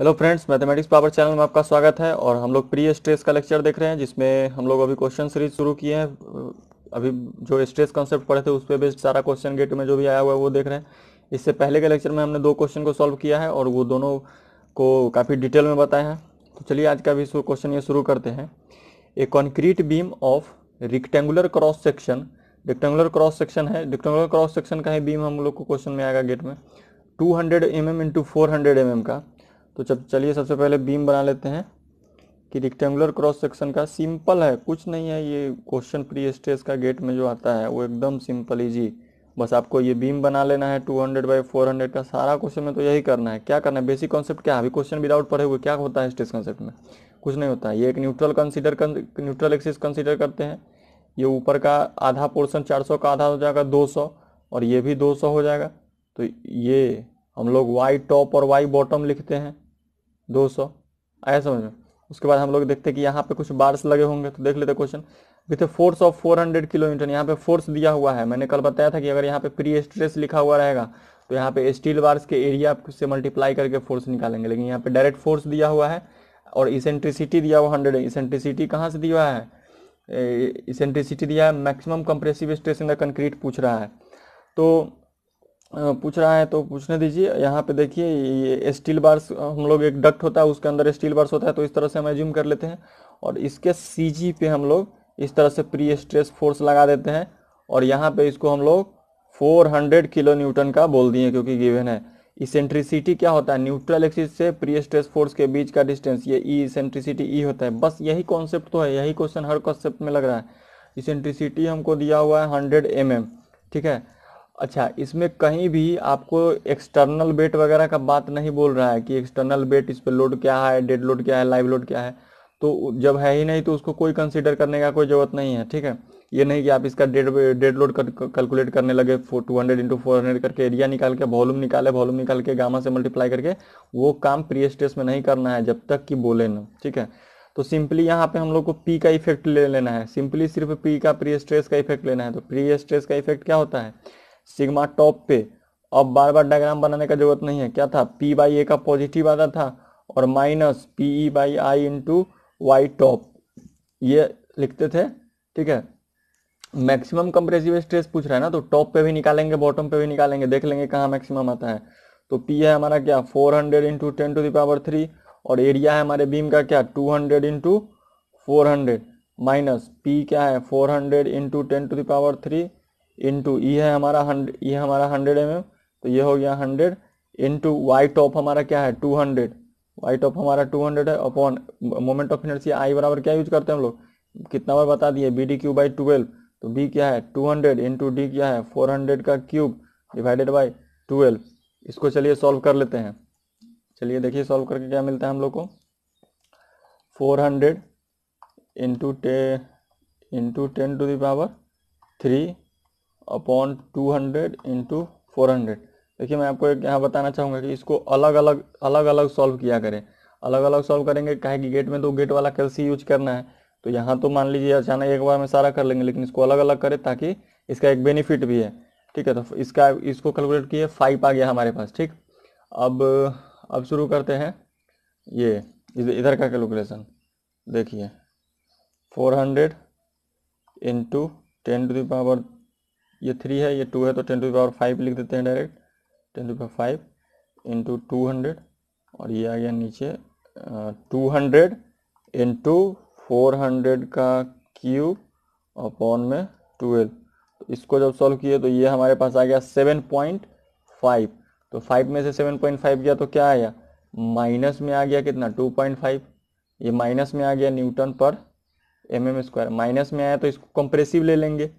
Hello friends, mathematics power channel में आपका स्वागत है। और हम लोग प्री स्ट्रेस का लेक्चर देख रहे हैं, जिसमें हम लोग अभी क्वेश्चन सीरीज शुरू किए हैं। अभी जो स्ट्रेस कॉन्सेप्ट पढ़े थे उस पर बेस्ड सारा क्वेश्चन गेट में जो भी आया हुआ है वो देख रहे हैं। इससे पहले के लेक्चर में हमने 2 क्वेश्चन को सॉल्व किया है और वो दोनों को काफ़ी डिटेल में बताया है। तो चलिए आज का भी क्वेश्चन ये शुरू करते हैं। A concrete beam of rectangular cross section, rectangular cross section है, रेक्टेंगुलर क्रॉस सेक्शन का ही बीम हम लोग को क्वेश्चन में आएगा गेट में, 200 mm इंटू 400 mm का। तो चलिए सबसे पहले बीम बना लेते हैं कि रेक्टेंगुलर क्रॉस सेक्शन का। सिंपल है, कुछ नहीं है ये क्वेश्चन प्री स्ट्रेस का गेट में जो आता है वो एकदम सिंपल इजी। बस आपको ये बीम बना लेना है 200/400 का। सारा क्वेश्चन में तो यही करना है। क्या करना है, बेसिक कॉन्सेप्ट क्या है। अभी क्वेश्चन विदाउट पढ़े हुए क्या होता है स्ट्रेस कॉन्सेप्ट में, कुछ नहीं होता है। ये एक न्यूट्रल एक्सिस कंसीडर करते हैं। ये ऊपर का आधा पोर्शन 400 का आधा हो जाएगा 200, और ये भी 200 हो जाएगा। तो ये हम लोग वाई टॉप और वाई बॉटम लिखते हैं 200, आया समझ में। उसके बाद हम लोग देखते हैं कि यहाँ पे कुछ बार्स लगे होंगे, तो देख लेते question with force of 400 kilometre. यहाँ पे फोर्स दिया हुआ है। मैंने कल बताया था कि अगर यहाँ पे प्री स्ट्रेस लिखा हुआ रहेगा तो यहाँ पे स्टील बार्स के एरिया से मल्टीप्लाई करके फोर्स निकालेंगे, लेकिन यहाँ पे डायरेक्ट फोर्स दिया हुआ है और इसेंट्रिसिटी दिया हुआ 100 है। इसेंट्रिसिटी कहाँ से दिया हुआ है, इसेंट्रिसिटी दिया है maximum compressive stress in the concrete पूछ रहा है। तो पूछ रहा है तो पूछने दीजिए। यहाँ पे देखिए ये स्टील बार्स, हम लोग एक डक्ट होता है उसके अंदर स्टील बार्स होता है, तो इस तरह से हम एज्यूम कर लेते हैं। और इसके सीजी पे हम लोग इस तरह से प्री स्ट्रेस फोर्स लगा देते हैं, और यहाँ पे इसको हम लोग 400 किलो न्यूटन का बोल दिए क्योंकि गिवन है। इसेंट्रिसिटी क्या होता है, न्यूट्रल एक्सिस से प्री स्ट्रेस फोर्स के बीच का डिस्टेंस, ये ई इसेंट्रिसिटी ई होता है। बस यही कॉन्सेप्ट तो है, यही क्वेश्चन हर कॉन्सेप्ट में लग रहा है। इसेंट्रिसिटी हमको दिया हुआ है 100 mm, ठीक है। अच्छा, इसमें कहीं भी आपको एक्सटर्नल वेट वगैरह का बात नहीं बोल रहा है कि एक्सटर्नल वेट इस पे लोड क्या है, डेड लोड क्या है, लाइव लोड क्या है। तो जब है ही नहीं तो उसको कोई कंसीडर करने का कोई जरूरत नहीं है, ठीक है। ये नहीं कि आप इसका डेड लोड कैलकुलेट करने लगे 200 × 400 करके एरिया निकाल के वॉल्यूम निकाल के गामा से मल्टीप्लाई करके। वो काम प्री स्ट्रेस में नहीं करना है जब तक कि बोले ना, ठीक है। तो सिंपली यहाँ पे हम लोग को पी का इफेक्ट ले लेना है, सिंपली सिर्फ पी का प्री स्ट्रेस का इफेक्ट लेना है। तो प्री स्ट्रेस का इफेक्ट क्या होता है, सिग्मा टॉप पे। अब बार बार डायग्राम बनाने का जरूरत नहीं है। क्या था, पी बाई ए का पॉजिटिव आता था और minus P E by I into Y top, ये लिखते थे, ठीक है। मैक्सिमम कंप्रेसिव स्ट्रेस पूछ रहा है ना, तो टॉप पे भी निकालेंगे बॉटम पे भी निकालेंगे, देख लेंगे कहाँ मैक्सिमम आता है। तो पी है हमारा क्या 400 इंटू 10⁻³ और एरिया है हमारे बीम का क्या 200 इंटू 400 माइनस पी क्या है 400 इंटू 10⁻³ इंटू ई है हमारा 100 mm, तो ये हो गया 100 इंटू वाई टॉप हमारा क्या है 200, वाई टॉप हमारा 200 है upon moment of inertia I बराबर क्या यूज करते हैं हम लोग, कितना बार बता दिए BD³/12। तो बी क्या है 200 इंटू डी क्या है 400 का क्यूब डिवाइडेड बाई 12। इसको चलिए सॉल्व कर लेते हैं। चलिए देखिए सॉल्व करके क्या मिलता है हम लोग को, 400 इंटू 10⁻³ अपॉन 200 इंटू 400। देखिए मैं आपको एक यहाँ बताना चाहूँगा कि इसको अलग अलग सॉल्व किया करें। अलग अलग सॉल्व करेंगे काहे कि गेट में तो गेट वाला कैलसी यूज करना है। तो यहाँ तो मान लीजिए अचानक एक बार में सारा कर लेंगे, लेकिन इसको अलग अलग करें ताकि इसका एक बेनिफिट भी है, ठीक है। तो इसको कैलकुलेट किए 5 आ गया हमारे पास, ठीक। अब शुरू करते हैं ये इधर का कैलकुलेशन। देखिए 400 इंटू 10⁻, ये 3 है ये 2 है तो 10⁵ लिख देते हैं डायरेक्ट, 10⁵ इंटू 200 और ये आ गया नीचे 200 इंटू 400 का क्यूब अपॉन में 12। तो इसको जब सॉल्व किए तो ये हमारे पास आ गया 7.5। तो 5 में से 7.5 गया तो क्या आया, माइनस में आ गया कितना 2.5। ये माइनस में आ गया न्यूटन पर mm²। माइनस में आया तो इसको कंप्रेसिव ले लेंगे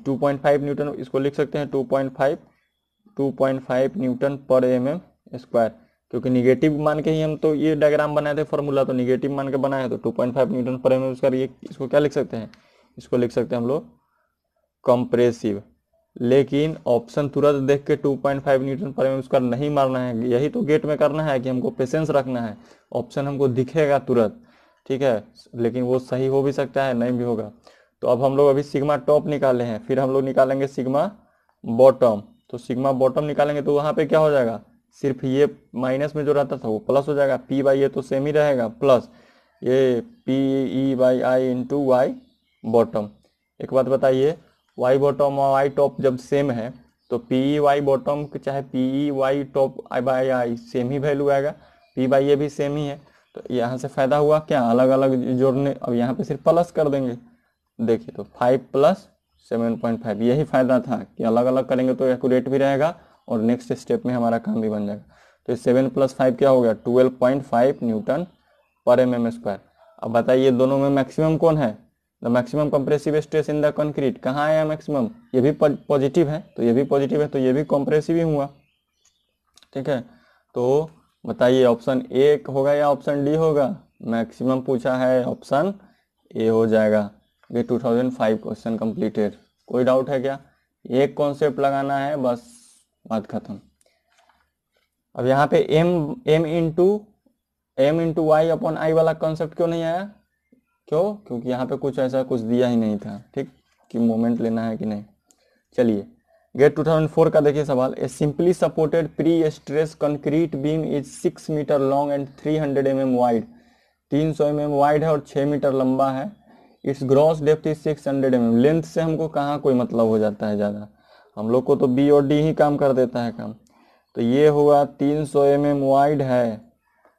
2.5 न्यूटन, इसको लिख सकते हैं 2.5 न्यूटन पर mm², क्योंकि निगेटिव मान के ही हम तो ये डायग्राम बनाए थे फॉर्मूला, तो निगेटिव मान के बनाए तो 2.5 न्यूटन पर mm²। ये इसको क्या लिख सकते हैं, इसको लिख सकते हैं हम लोग कंप्रेसिव। लेकिन ऑप्शन तुरंत देख के 2.5 न्यूटन पर mm² नहीं मारना है। यही तो गेट में करना है कि हमको पेशेंस रखना है। ऑप्शन हमको दिखेगा तुरंत, ठीक है, लेकिन वो सही हो भी सकता है नहीं भी होगा। तो अब हम लोग अभी सिग्मा टॉप निकाले हैं, फिर हम लोग निकालेंगे सिग्मा बॉटम। तो सिग्मा बॉटम निकालेंगे तो वहाँ पे क्या हो जाएगा सिर्फ ये माइनस में जो रहता था वो प्लस हो जाएगा, पी बाई ए तो सेम ही रहेगा, प्लस ये P E by I into Y bottom. एक बात बताइए, वाई बॉटम और वाई टॉप जब सेम है तो पी ई वाई बॉटम चाहे P E Y top I by I same ही वैल्यू आएगा, पी बाई ए भी सेम ही है। तो यहाँ से फायदा हुआ क्या, अलग अलग जोड़ने, अब यहाँ पे सिर्फ प्लस कर देंगे। देखिए तो 5 प्लस 7.5, यही फायदा था कि अलग अलग करेंगे तो एक्यूरेट भी रहेगा और नेक्स्ट स्टेप में हमारा काम भी बन जाएगा। तो 7 + 5 क्या हो गया, 12.5 न्यूटन पर mm स्क्वायर। अब बताइए दोनों में मैक्सिमम कौन है, the maximum compressive stress in the concrete कहाँ आया मैक्सिमम, ये भी पॉजिटिव है तो ये भी पॉजिटिव है तो ये भी कंप्रेसिव ही हुआ। ठीक है, तो बताइए ऑप्शन ए होगा या ऑप्शन डी होगा, मैक्सिमम पूछा है, ऑप्शन ए हो जाएगा। ये 2005 क्वेश्चन कंप्लीटेड। कोई डाउट है क्या, एक कॉन्सेप्ट लगाना है बस, बात खत्म। अब यहाँ पे m into Y upon I वाला कॉन्सेप्ट क्यों नहीं आया, क्यों, क्योंकि यहाँ पे कुछ ऐसा कुछ दिया ही नहीं था, ठीक, कि मोमेंट लेना है कि नहीं। चलिए गेट 2004 का देखिए सवाल, a simply supported pre stress concrete beam is 6 metre long and 300 mm wide, 300 mm wide है और 6 मीटर लंबा है, its gross depth is 600 mm। Length से हमको कहाँ कोई मतलब हो जाता है ज़्यादा, हम लोग को तो बी और डी ही काम कर देता है काम। तो ये हुआ 300 mm वाइड है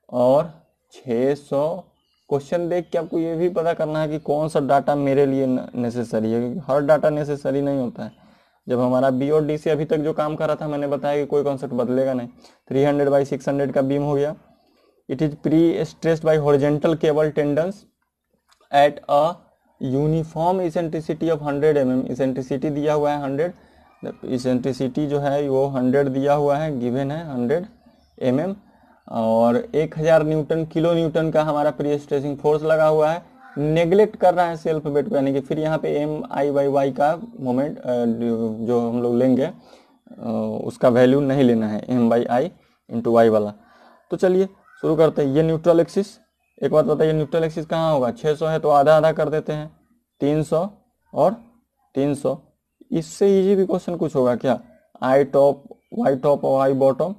और 600, क्वेश्चन देख के आपको ये भी पता करना है कि कौन सा डाटा मेरे लिए नेसेसरी है, क्योंकि हर डाटा नेसेसरी नहीं होता है। जब हमारा बी और डी से अभी तक जो काम कर रहा था मैंने बताया कि कोई कॉन्सेप्ट बदलेगा नहीं। 300/600 का बीम हो गया, it is pre stressed by horizontal cable tendons at a uniform eccentricity of 100 mm। Eccentricity दिया हुआ है 100, इसेंट्रिसिटी जो है वो 100 दिया हुआ है, गिवन है 100 mm, और 1000 न्यूटन किलो न्यूटन का हमारा प्री स्ट्रेसिंग फोर्स लगा हुआ है। नेग्लेक्ट कर रहा है सेल्फ वेट को, यानी कि फिर यहाँ पे एम आई बाई वाई का मोमेंट जो हम लोग लेंगे उसका वैल्यू नहीं लेना है, M by I into Y वाला। तो चलिए शुरू करते हैं। ये न्यूट्रल एक्सिस, एक बात बताइए न्यूट्रल एक्सिस कहाँ होगा, 600 है तो आधा आधा कर देते हैं, 300 और 300। इससे इजी भी क्वेश्चन कुछ होगा क्या, आई टॉप और वाई बॉटम।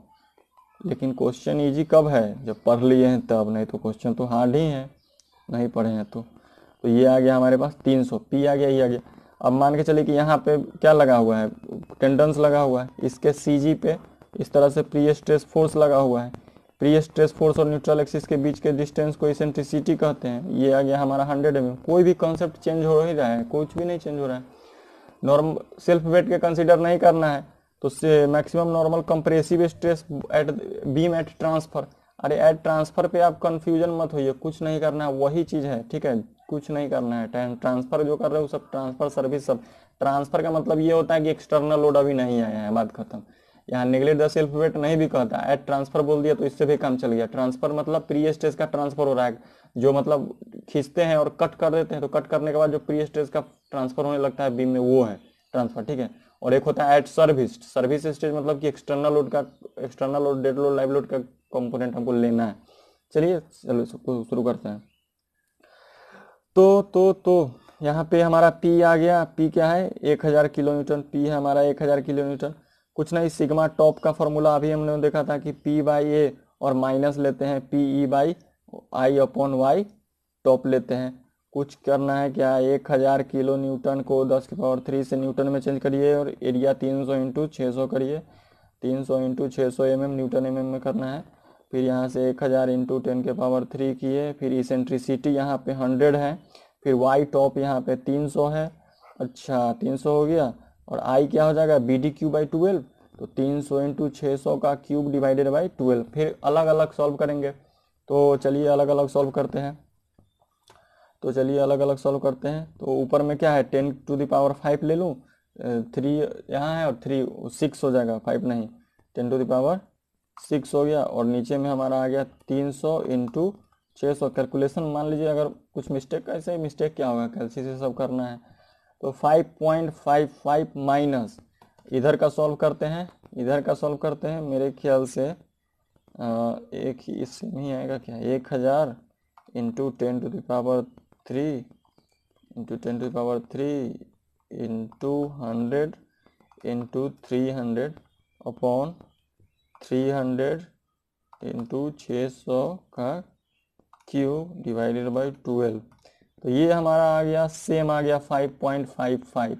लेकिन क्वेश्चन इजी कब है, जब पढ़ लिए हैं तब, नहीं तो क्वेश्चन तो हार्ड ही है, नहीं पढ़े हैं तो ये आ गया हमारे पास 300, पी आ गया, ये आ गया। अब मान के चलिए कि यहाँ पे क्या लगा हुआ है, टेंडेंस लगा हुआ है, इसके सीजी पे इस तरह से प्री स्ट्रेस फोर्स लगा हुआ है। प्री स्ट्रेस फोर्स और न्यूट्रल एक्सिस के बीच के डिस्टेंस को इसेंट्रिसिटी कहते हैं। ये आ गया हमारा 100 mm। कोई भी कॉन्सेप्ट चेंज हो ही रहा है, कुछ भी नहीं चेंज हो रहा है। नॉर्मल सेल्फ वेट के कंसीडर नहीं करना है तो maximum normal compressive stress at beam at transfer. अरे एट ट्रांसफर पे आप कंफ्यूजन मत होइए, कुछ नहीं करना है, वही चीज है, ठीक है, कुछ नहीं करना है। ट्रांसफर जो कर रहे हो सब ट्रांसफर सर्विस सब, ट्रांसफर का मतलब ये होता है कि एक्सटर्नल लोड अभी नहीं आया है, बात खत्म। यहाँ नेग्लेक्ट द सेल्फ वेट नहीं भी कहता, एट ट्रांसफर बोल दिया तो इससे भी काम चल गया। ट्रांसफर मतलब प्री स्ट्रेस का ट्रांसफर हो रहा है, जो मतलब खींचते हैं और कट कर देते हैं, तो कट करने के बाद जो प्री स्ट्रेस का ट्रांसफर होने लगता है बीम में, वो है ट्रांसफर, ठीक है। और एक होता है एट सर्विस स्टेज, मतलब कि external load, dead load, live load का कंपोनेंट हमको लेना है। चलिए चलो शुरू करते हैं। तो यहाँ पे हमारा P आ गया, P क्या है 1000 किलो न्यूटन, P है हमारा 1000 किलो न्यूटन। कुछ नहीं, सिग्मा टॉप का फॉर्मूला अभी हमने देखा था कि P बाई ए और माइनस लेते हैं P E by I upon Y top लेते हैं। कुछ करना है क्या, 1000 किलो न्यूटन को 10⁻³ से न्यूटन में चेंज करिए और एरिया 300 इंटू 600 करिए, 300 इंटू 600 mm न्यूटन mm में करना है। फिर यहाँ से 1000 इंटू 10⁻³ किए, फिर इसेंट्रिसिटी यहाँ पे 100 है, फिर वाई टॉप यहाँ पे 300 है, अच्छा 300 हो गया, और आई क्या हो जाएगा BD³/12, तो 300 इंटू 600 का क्यूब डिवाइडेड बाई 12। फिर अलग अलग सॉल्व करेंगे, तो चलिए अलग अलग सॉल्व करते हैं। तो ऊपर में क्या है 10⁵ ले लूँ, 3 यहाँ है और 3 6 हो जाएगा, 5 नहीं, 10⁶ हो गया, और नीचे में हमारा आ गया 300 इंटू 600। कैलकुलेशन मान लीजिए अगर कुछ मिस्टेक, ऐसे मिस्टेक क्या होगा, कैलसी से सब करना है, तो 5.55 माइनस इधर का सॉल्व करते हैं, मेरे ख्याल से एक ही इससे नहीं आएगा क्या, 1000 into 10⁻³ into 10⁻³ into 100 into 300 upon 300 into 600 का क्यूब डिवाइडेड बाई 12। तो ये हमारा आ गया सेम आ गया 5.55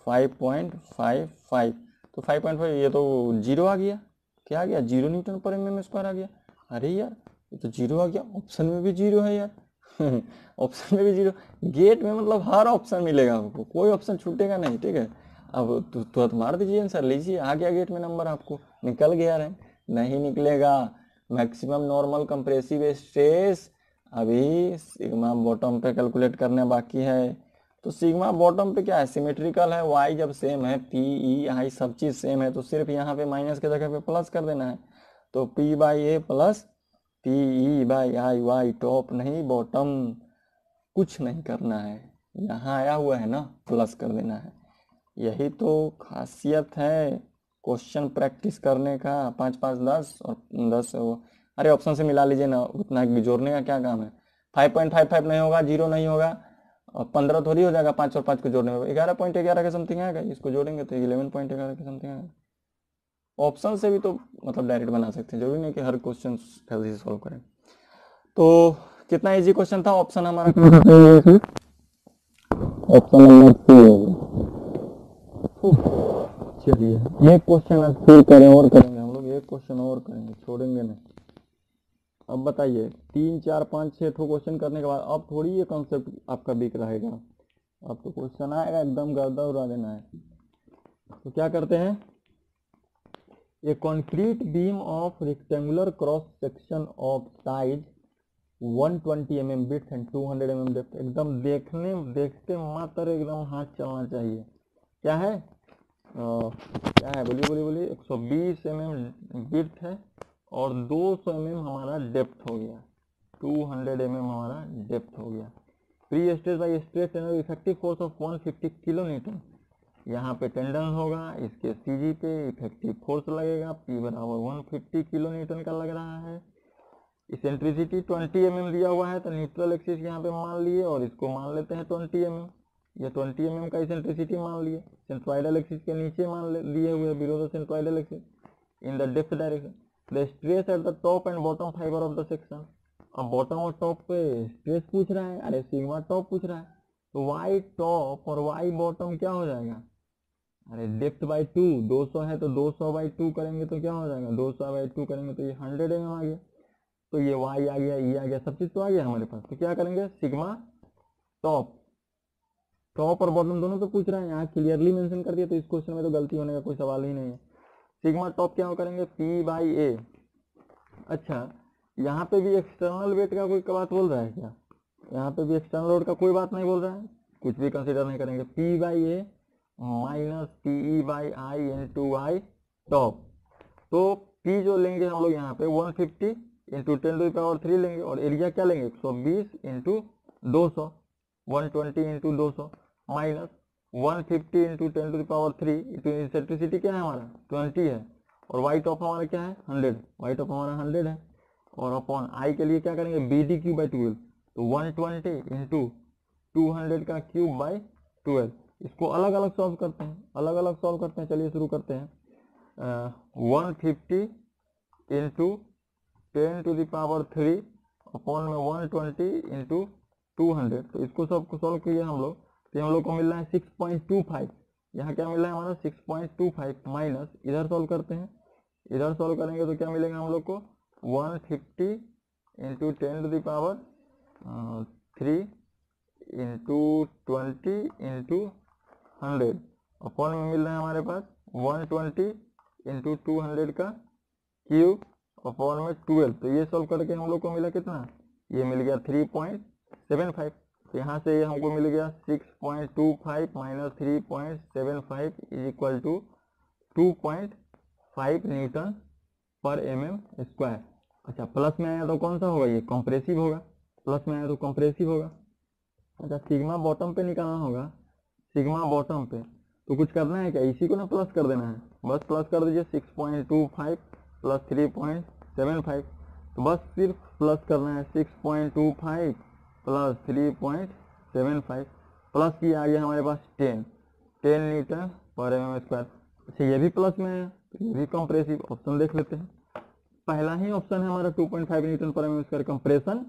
5.55। तो 5.5 ये तो जीरो आ गया। क्या आ गया? 0 न्यूटन पर mm स्क्वायर आ गया। अरे यार ये तो जीरो आ गया। ऑप्शन में भी जीरो है यार ऑप्शन में भी जीरो। गेट में मतलब हर ऑप्शन मिलेगा आपको, कोई ऑप्शन छूटेगा नहीं। ठीक है, अब तुरंत मार दीजिए आंसर, लीजिए आ गया गेट में नंबर आपको, निकल गया रैंक। नहीं निकलेगा। मैक्सिमम नॉर्मल कंप्रेसिव स्ट्रेस अभी सिग्मा बॉटम पे कैलकुलेट करने बाकी है। तो सिग्मा बॉटम पे क्या है? सिमेट्रिकल है, वाई जब सेम है, पी ई आई सब चीज सेम है, तो सिर्फ यहाँ पे माइनस के जगह पे प्लस कर देना है। तो P by A plus P E by I, Y top नहीं बॉटम, कुछ नहीं करना है। यहाँ आया हुआ है ना, प्लस कर देना है। यही तो खासियत है क्वेश्चन प्रैक्टिस करने का। 5 5 10 और 10 वो, अरे ऑप्शन से मिला लीजिए ना, उतना जोड़ने का क्या काम है। 5.55 नहीं होगा, 0 नहीं होगा, और 15 थोड़ी हो जाएगा 5 और 5 को जोड़ने में, 11.11 के समथिंग आएगा। इसको जोड़ेंगे तो 11.11 के समथिंग आएगा। ऑप्शन से भी तो मतलब डायरेक्ट बना सकते हैं, जरूरी नहीं कि हर क्वेश्चन जल्दी से सॉल्व करें। तो कितना इजी क्वेश्चन था। ऑप्शन हमारा ऑप्शन नंबर 3 होगा। चलिए एक क्वेश्चन आज फिर करें और करेंगे हम लोग, एक क्वेश्चन और करेंगे, छोड़ेंगे नहीं। अब बताइए 3 4 5 6 ठो क्वेश्चन करने के बाद अब थोड़ी ये कॉन्सेप्ट आपका वीक रहेगा। अब तो क्वेश्चन आएगा एकदम गर्दा उड़ा देना है। तो क्या करते हैं, a concrete beam of rectangular cross section of size 120 mm width and 200 mm depth. एकदम देखते मात्र एकदम हाथ चलना चाहिए। क्या है क्या है? बोलिए बोलिए बोलिए। 120 mm विड्थ है और 200 mm हमारा डेप्थ हो गया, 200 mm हमारा डेप्थ हो गया। Pre stress by stress tendon effective force of 150 kilo Newton. यहाँ पे टेंडन होगा, इसके सीजी पे इफेक्टिव फोर्स लगेगा, पी बराबर 150 किलो न्यूटन का लग रहा है। इसेंट्रिसिटी 20 mm दिया हुआ है, तो न्यूट्रल एक्सिस यहाँ पे मान लिए और इसको मान लेते हैं 20 mm। ये 20 mm का इसेंट्रिसिटी मान लिए, सेंट्रोइडल एक्सिस के नीचे मान लिए हुए below the centroidal axis in the depth direction. The stress at the top and bottom fibre of the section. अब बॉटम और टॉप पे स्ट्रेस पूछ रहा है, अरे सिग्मा टॉप पूछ रहा है, तो वाई टॉप और वाई बॉटम क्या हो जाएगा? अरे डेप्थ बाई 2, 200 है तो 200 बाई 2 करेंगे तो क्या हो जाएगा? 200 बाई 2 करेंगे तो ये 100 mm आ गया। तो ये y आ गया, ये आ गया, सब चीज तो आ गया हमारे पास। तो क्या करेंगे, सिग्मा टॉप और बॉटम दोनों तो पूछ रहा है, यहाँ क्लियरली मेंशन कर दिया, तो इस क्वेश्चन में तो गलती होने का कोई सवाल ही नहीं है। सिग्मा टॉप क्या करेंगे, P बाई ए। अच्छा यहाँ पे भी एक्सटर्नल वेट का कोई बात बोल रहा है क्या? यहाँ पे भी एक्सटर्नल लोड का कोई बात नहीं बोल रहा है, कुछ भी कंसिडर नहीं करेंगे। P by A minus PE by I into Y top. तो P जो लेंगे हम लोग यहाँ पे 150 इंटू 10⁻³ लेंगे, और एरिया क्या लेंगे 120 into 200, 120 into 200 minus 150 into 10⁻³ into eccentricity क्या है हमारा 20 है, और वाई टॉप हमारा क्या है 100, वाई टॉप हमारा 100 है, और अपॉन आई के लिए क्या करेंगे BD³ बाई 12, तो 120 इंटू 200 का क्यूब बाई 12। इसको अलग अलग सॉल्व करते हैं, अलग अलग सॉल्व करते हैं। चलिए शुरू करते हैं। 150 इंटू 10⁻³ अपॉन में 120 इंटू 200, तो इसको सबको सॉल्व किए हम लोग, तो हम लोग को मिल रहा है 6.25। यहाँ क्या मिल रहा है हमारा 6.25 माइनस, इधर सॉल्व करते हैं, इधर सॉल्व करेंगे तो क्या मिलेगा हम लोग को 150 इंटू 10⁻³ इंटू 20 इंटू 100 अपॉन में मिल रहा है हमारे पास 120 इंटू 200 का क्यूब अपॉन में 12। तो ये सॉल्व करके हम लोग को मिला कितना, ये मिल गया 3.75। तो यहाँ से ये हमको मिल गया 6.25 minus 3.75 is equal to 2.5 newton per mm square. अच्छा प्लस में आया तो कौन सा होगा, ये कंप्रेसिव होगा, प्लस में आया तो कंप्रेसिव होगा। अच्छा सिग्मा बॉटम पे निकालना होगा, सिग्मा बॉटम पे तो कुछ करना है क्या, इसी को ना प्लस कर देना है, बस प्लस कर दीजिए 6.25 प्लस 3.75, तो बस सिर्फ प्लस करना है 6.25 प्लस 3.75 प्लस ये आ गया हमारे पास 10 न्यूटन पर mm स्क्वायर। अच्छा ये भी प्लस में है, तो ये भी कंप्रेसिव, ऑप्शन देख लेते हैं। पहला ही ऑप्शन है हमारा 2.5 न्यूटन पर एमएम स्क्वायर कंप्रेशन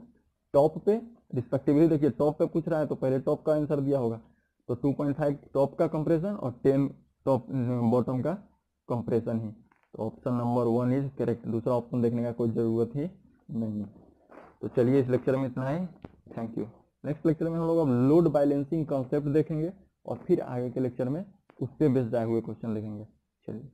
टॉप पे रिस्पेक्टिवली। देखिए टॉप पे पूछ रहा है तो पहले टॉप का आंसर दिया होगा, तो 2.5 टॉप का कंप्रेशन और 10 टॉप बॉटम का कंप्रेशन ही। तो ऑप्शन नंबर 1 इज करेक्ट, दूसरा ऑप्शन देखने का कोई ज़रूरत ही नहीं। तो चलिए इस लेक्चर में इतना ही, थैंक यू। नेक्स्ट लेक्चर में हम लोग अब लोड बैलेंसिंग कॉन्सेप्ट देखेंगे और फिर आगे के लेक्चर में उस पर बेस्ड आए हुए क्वेश्चन देखेंगे। चलिए।